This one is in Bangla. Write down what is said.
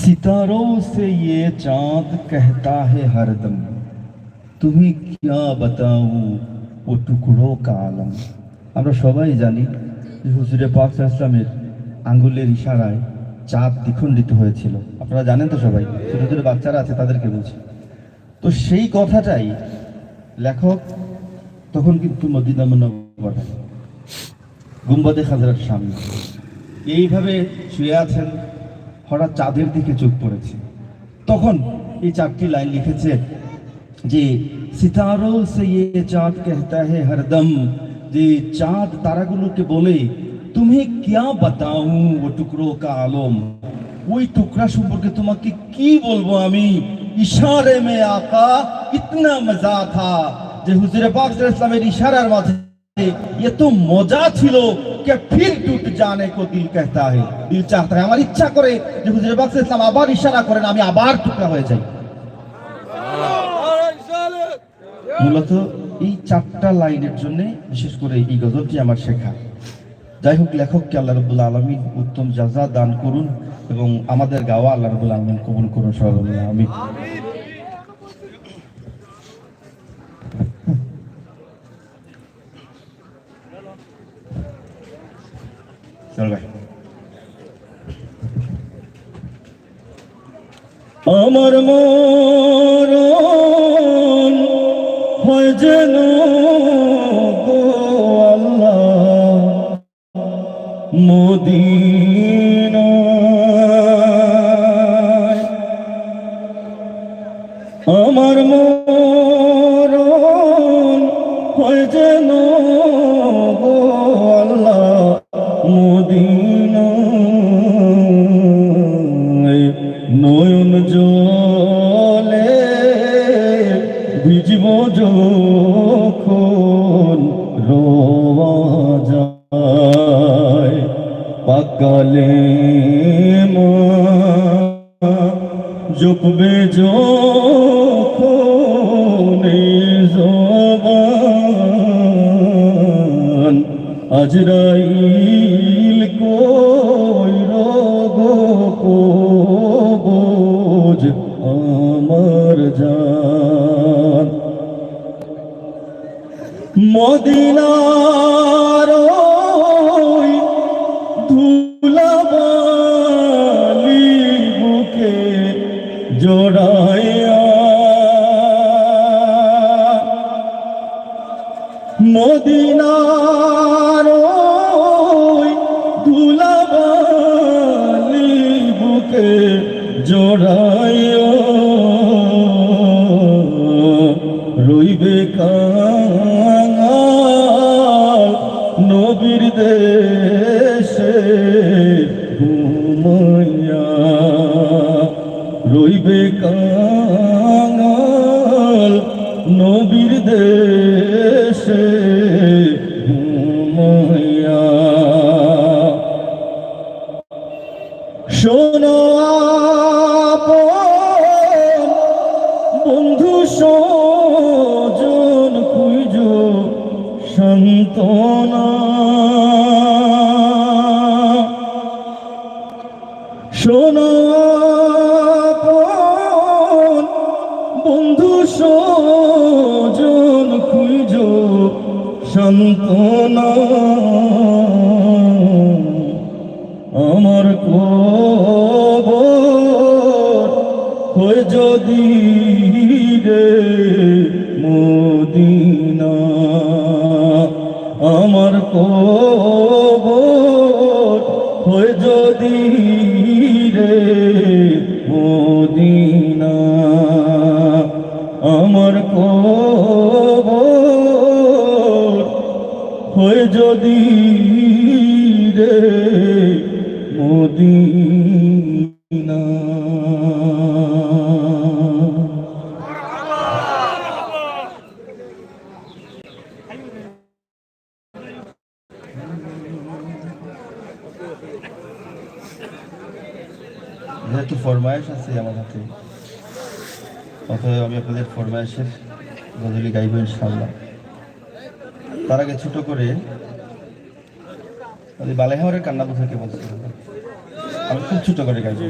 सितारों से ये चांद कहता है हरदम, तुम्हें क्या बताऊं वो टुकड़ों का आलम। আমরা সবাই জানি যে হুজুরে পাক সাল্লাল্লাহু আলাইহি ওয়াসাল্লামের আঙ্গুলের ইশারায় চাঁদ দ্বিখণ্ডিত হয়েছিল। আপনারা জানেন তো সবাই, ছোট ছোট বাচ্চারা আছে তাদেরকে বলছি। তো সেই কথাটাই লেখক তখন কিন্তু মদিনা মুনাওয়ারা গুম্বাদে খাজরার সামনে এইভাবে শুয়ে আছেন, হঠাৎ চাঁদের দিকে চোখ পড়েছে। তখন এই চারটি লাইন লিখেছে যে সিতারো সে ইয়ে চাঁদ कहता है हरदम, যে চাঁদ তারাগুলোকে বলে তুমি क्या बताऊं वो टुकड़ों का आलम, ওই টুকরা সম্পর্কে তোমাকে কি বলবো আমি। ইশারে মে আকা ইতনা মজা থা, যে হুজুরে পাক সাল্লাল্লাহু আলাইহি ওয়াসাল্লামের ইশারার মাঝে এত মজা ছিল কে ফির টুট জানে কো দিল कहता है, দিল চাহতা है, আমার ইচ্ছা করে যে হুজুরে পাক সাল্লাল্লাহু আলাইহি ওয়াসাল্লাম আবার ইশারা করেন আমি আবার টুকরা হয়ে যাই। মূলত এই চারটা লাইনের জন্য বিশেষ করে এই গজলটি আমার শেখা। যাই হোক, লেখককে আল্লাহ রাব্বুল আলামিন উত্তম জাযা দান করুন এবং আমাদের গাওয়া আল্লাহ রাব্বুল আলামিন কবুল করুন সবাই বলুন আমিন। চল ভাই। আমার মরণ হয় যেন গো আল্লাহ মদিনায়, আমার মরণ হয় যেন গো আল্লাহ মদিনায়, নয়ন জলে ভিজব যখন রোয়া যায়, পাকালে মা জপবে যখন জবান, আজরাইল কইর গো কবজ আমার জান। মদিনার ওই ধুলাবালি বুকে জড়াইয়া, মদিনার ওই ধুলাবালি বুকে জড়াইয়া, রইবে কাঙাল নবীর দেশে ঘুমাইয়া, রইবে কাঙাল নবীর দেশে ঘুমাইয়া। শোনো আপন বন্ধু সজন খুঁজ সান্তনা, শোনো আপন বন্ধু সজন খুঁজ সান্তনা, আমার কবর হয়ে যদি রে মদিনা, আমার কবর হয়ে যদি রে মদিনা, আমার কবর হয়ে যদি রে মদিনা। যেহেতু ফরমায়েশ আছে আমার হাতে, অতএব আমি আপনাদের ফরমায়েশের গজলি গাইব ইনশাআল্লাহ। তার আগে ছোট করে বালেহাওয়ারের কান্না বোঝাকে বলছি, আমি খুব ছোট করে গাইব।